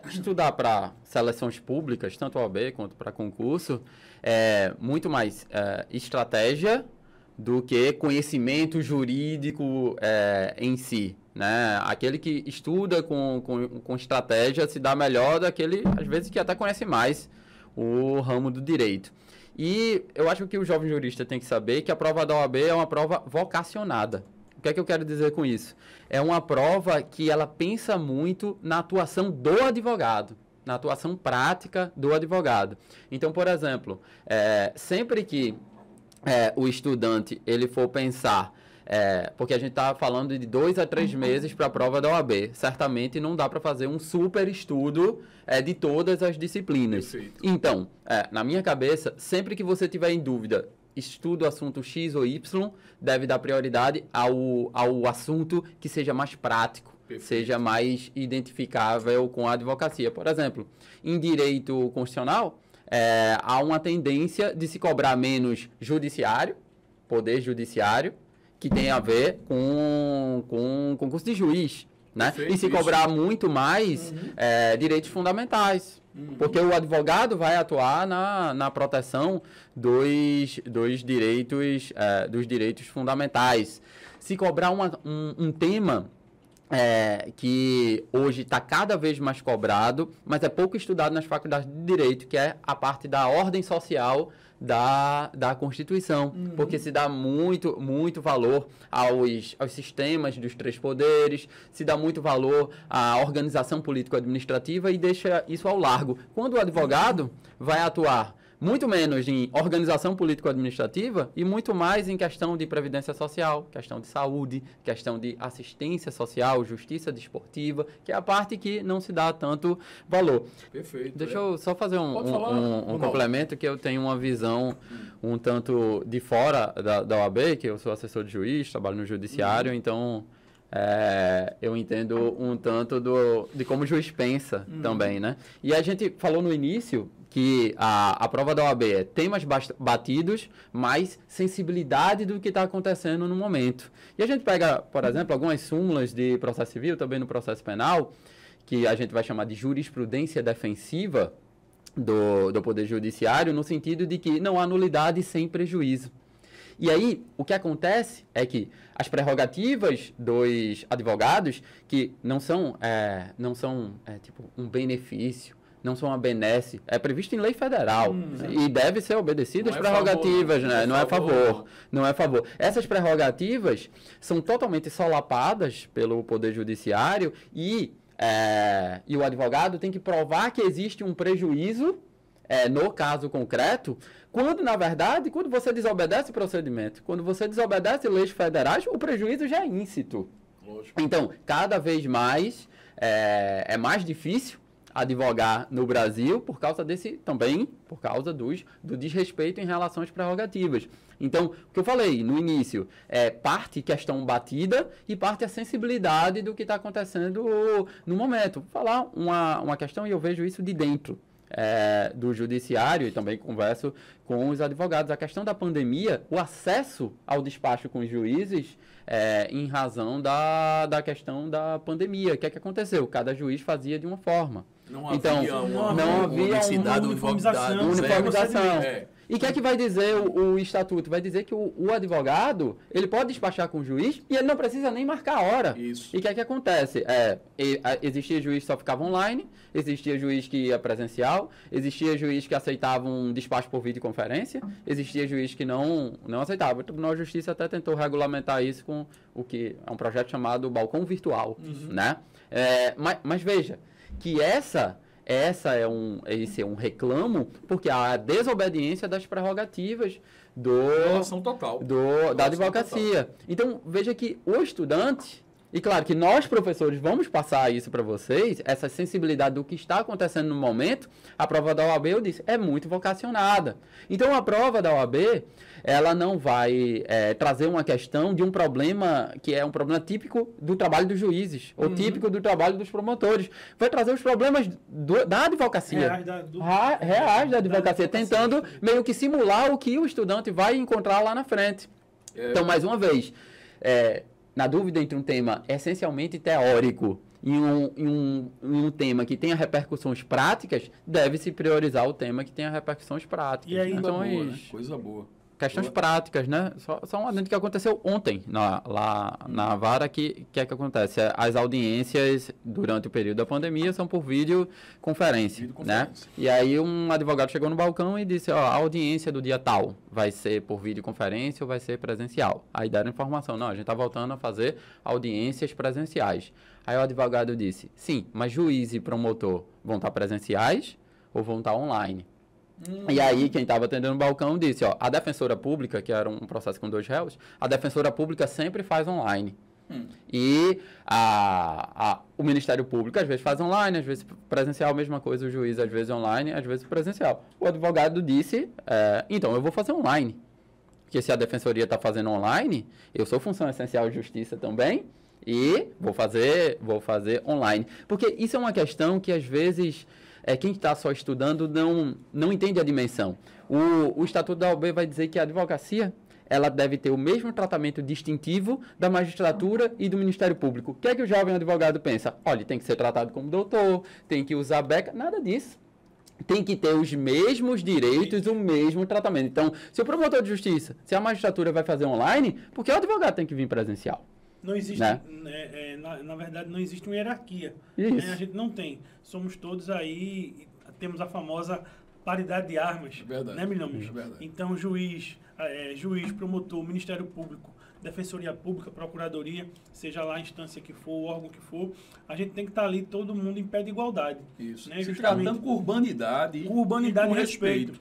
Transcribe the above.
estudar para seleções públicas, tanto OAB quanto para concurso, é muito mais estratégia do que conhecimento jurídico em si, né? Aquele que estuda com estratégia se dá melhor daquele, às vezes, que até conhece mais o ramo do direito. E eu acho que o jovem jurista tem que saber que a prova da OAB é uma prova vocacionada. O que é que eu quero dizer com isso? É uma prova que ela pensa muito na atuação do advogado, na atuação prática do advogado. Então, por exemplo, sempre que o estudante ele for pensar, porque a gente está falando de 2 a 3 meses para a prova da OAB, certamente não dá para fazer um super estudo de todas as disciplinas. Perfeito. Então, na minha cabeça, sempre que você tiver em dúvida, estuda o assunto X ou Y, deve dar prioridade ao assunto que seja mais prático, Perfeito. seja mais identificável com a advocacia. Por exemplo, em direito constitucional, há uma tendência de se cobrar menos judiciário, poder judiciário, que tem a ver com concurso de juiz, né? Perfeito, E se cobrar muito mais direitos fundamentais. Porque o advogado vai atuar na proteção dos direitos fundamentais. Se cobrar um tema que hoje está cada vez mais cobrado, mas é pouco estudado nas faculdades de Direito, que é a parte da ordem social da Constituição, porque se dá muito valor aos sistemas dos 3 poderes, se dá muito valor à organização político-administrativa e deixa isso ao largo. Quando o advogado vai atuar muito menos em organização político-administrativa e muito mais em questão de previdência social, questão de saúde, questão de assistência social, justiça desportiva, que é a parte que não se dá tanto valor. Perfeito. Deixa eu só fazer um complemento, que eu tenho uma visão um tanto de fora da OAB, que eu sou assessor de juiz, trabalho no judiciário, então eu entendo um tanto de como o juiz pensa também, né? E a gente falou no início que a prova da OAB é temas batidos, mas sensibilidade do que está acontecendo no momento. E a gente pega, por exemplo, algumas súmulas de processo civil, também no processo penal, que a gente vai chamar de jurisprudência defensiva do Poder Judiciário, no sentido de que não há nulidade sem prejuízo. E aí, o que acontece é que as prerrogativas dos advogados, que não são tipo um benefício, não são uma benesse, é previsto em lei federal e deve ser obedecido as prerrogativas, né? Não é favor, não é favor. Essas prerrogativas são totalmente solapadas pelo Poder Judiciário e o advogado tem que provar que existe um prejuízo no caso concreto, quando, na verdade, quando você desobedece o procedimento, quando você desobedece leis federais, o prejuízo já é íncito. Lógico. Então, cada vez mais é mais difícil advogar no Brasil por causa do desrespeito em relação às prerrogativas. Então, o que eu falei no início, parte questão batida e parte a sensibilidade do que está acontecendo no momento. Vou falar uma questão e eu vejo isso de dentro do judiciário e também converso com os advogados. A questão da pandemia, o acesso ao despacho com os juízes em razão da questão da pandemia. O que é que aconteceu? Cada juiz fazia de uma forma. Não havia uma unicidade, uniformização. E o que é que vai dizer o estatuto? Vai dizer que o advogado, ele pode despachar com o juiz e ele não precisa nem marcar a hora. Isso. E o que é que acontece? Existia juiz que só ficava online, existia juiz que ia presencial, existia juiz que aceitava um despacho por videoconferência, existia juiz que não aceitava. O Tribunal de Justiça até tentou regulamentar isso com o que é um projeto chamado Balcão Virtual, né? Mas veja, que esse é um reclamo, porque há a desobediência das prerrogativas da advocacia. Total. Então, veja que o estudante, e claro que nós, professores, vamos passar isso para vocês, essa sensibilidade do que está acontecendo no momento. A prova da OAB, eu disse, é muito vocacionada. Então, a prova da OAB, ela não vai trazer uma questão de um problema que é um problema típico do trabalho dos juízes, ou típico do trabalho dos promotores. Vai trazer os problemas da advocacia. Reais da advocacia, tentando meio que simular o que o estudante vai encontrar lá na frente. Então, mais uma vez, na dúvida entre um tema essencialmente teórico em um tema que tenha repercussões práticas, deve-se priorizar o tema que tenha repercussões práticas. E aí, então, boa, né? Coisa boa. Questões práticas, né? Só um adendo que aconteceu ontem lá na Vara, que é que acontece? As audiências durante o período da pandemia são por videoconferência, né? E aí um advogado chegou no balcão e disse, ó, a audiência do dia tal vai ser por videoconferência ou vai ser presencial? Aí deram informação, não, a gente está voltando a fazer audiências presenciais. Aí o advogado disse, sim, mas juiz e promotor vão estar presenciais ou vão estar online? E aí, quem estava atendendo o balcão disse, ó, a defensora pública, que era um processo com 2 réus, a defensora pública sempre faz online. E o Ministério Público, às vezes, faz online, às vezes presencial, mesma coisa, o juiz, às vezes, online, às vezes, presencial. O advogado disse, então, eu vou fazer online. Porque se a defensoria está fazendo online, eu sou função essencial de justiça também, e vou fazer online. Porque isso é uma questão que, às vezes... quem está só estudando não entende a dimensão. O Estatuto da OAB vai dizer que a advocacia ela deve ter o mesmo tratamento distintivo da magistratura e do Ministério Público. O que é que o jovem advogado pensa? Olha, tem que ser tratado como doutor, tem que usar beca, nada disso. Tem que ter os mesmos direitos, o mesmo tratamento. Então, se o promotor de justiça, se a magistratura vai fazer online, por que o advogado tem que vir presencial? Não existe, né? Na verdade, não existe uma hierarquia. Isso. A gente não tem. Somos todos aí, temos a famosa paridade de armas. Verdade. Né, Milhões? Verdade. Então, juiz, promotor, Ministério Público, Defensoria Pública, Procuradoria, seja lá a instância que for, o órgão que for, a gente tem que estar ali todo mundo em pé de igualdade. Isso. Né? Se tratando com urbanidade. Com urbanidade e respeito.